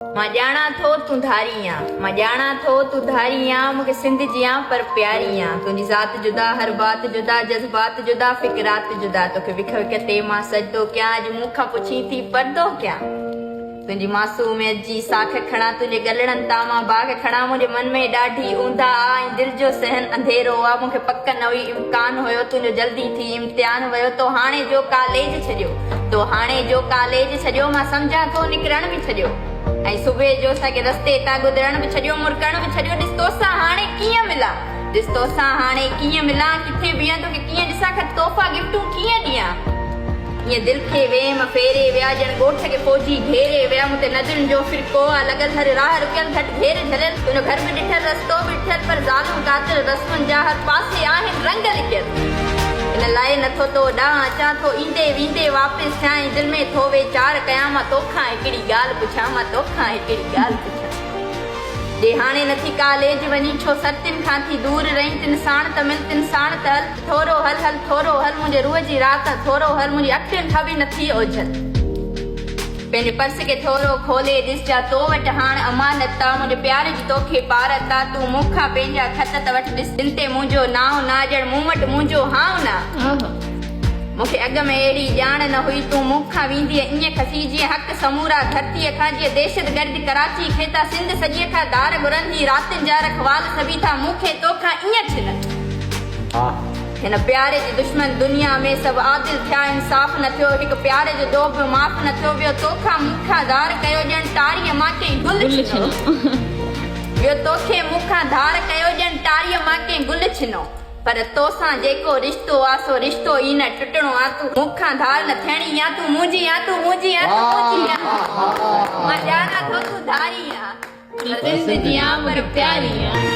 मां ॼाणा थो तूं धारी आ, मां ॼाणा थो तूं धारी आ, मूंखे सिंध जी आ पर प्यारी आ। तुंहिंजी ज़ात जुदा, हर बात जुदा, जज़्बात जुदा, फिक्रात जुदा। तोखे विख विख ते मां सजदो कयां, अॼु मूंखां पुछी थी पर्दो कयां। तुंहिंजी मासूमियत जी साख खणा, तुंहिंजे गलड़नि तां मां बाग खणा। मुंहिंजे मन में ॾाढी ऊंधा आ ऐं दिलि जो सहन अंधेरो आ। मूंखे पक न हुई इम्कान हुयो, तुंहिंजो जल्दी थी इम्तिहान हुयो। तो हाणे जो कॉलेज छॾियो, तो हाणे जो कॉलेज छॾियो, मां सम्झां थो निकिरण बि छॾियो ऐं सुबुह जो असांखे रस्ते तां गुज़रण बि छॾियो, मुरकण बि छॾियो। ॾिस तोसां हाणे कीअं मिलां, ॾिस तोसां हाणे कीअं मिलां, किथे बीहां तोखे कीअं ॾिसां, खत तोहफ़ा गिफ्टूं कीअं ॾियां। ईअं दिलि खे वेम फेरे विया, ॼण ॻोठ खे फौजी घेरे विया। मूं ते नज़रुनि जो फिरको आ लॻल, हर राह रुकियल, घटि घेर झलियल। तुंहिंजो घर बि ॾिठल, रस्तो बि ॾिठल, पर ज़ालूं कातिल रस्मुनि जा हर पासे आहिनि रंग लिकियल। इन लाइ नथो तो ॾांहुं अचां थो, ईंदे वेंदे वापसि थियां ऐं दिलि में थो वीचार कयां। मां तोखां हिकिड़ी ॻाल्हि पुछां, मां तोखां हिकिड़ी ॻाल्हि पुछां। जे हाणे नथी कॉलेज वञी, छो सतियुनि खां थी दूर रही। तिन साण त मिल, तिन साण त हल, थोरो हल हल थोरो हल। मुंहिंजे रूह जी राति थोरो हल, मुंहिंजी अखियुनि खां बि नथी ओझल। पंहिंजे पर्स खे थोरो खोले ॾिसजां, तो वटि हाणे अमानत आ। मुंहिंजे प्यार जी तोखे पारत आ, तूं मूंखां पंहिंजा खत त वटि ॾिस। दिलि ते मुंहिंजो नाव ना, ॼण मूं वटि मुंहिंजो हाव ना। मूंखे अॻ में अहिड़ी ॼाण न हुई, तूं मूंखां वेंदी ईअं खसी जीअं हक़ समूरा धरतीअ खां, जीअं दहशत गर्द कराची खे था सिंध सॼीअ खां दार घुरंदी। रातिनि जा रखवाल सभी था मूंखे तोखां ईअं छिन। हिन प्यारे जी दुश्मन दुनिया में सभु आदिल थिया, इंसाफ़ न थियो। हिकु प्यारे जो दो बि माफ़ न थियो। ॿियो तोखां मूंखां धार कयो, ॼण टारीअ मां कंहिं गुल छिनो। ॿियो तोखे मूंखां धार कयो, ॼण टारीअ मां कंहिं गुल छिनो। पर तोसां जेको रिश्तो आ, सो रिश्तो ई न टुटणो आ। तूं मूंखां धार न थियणी आ, तूं मुंहिंजी आ, तूं मुंहिंजी आ, तूं मुंहिंजी आ। मां ॼाणा थो तूं धारी आ, सिंध जी आ पर प्यारी आ।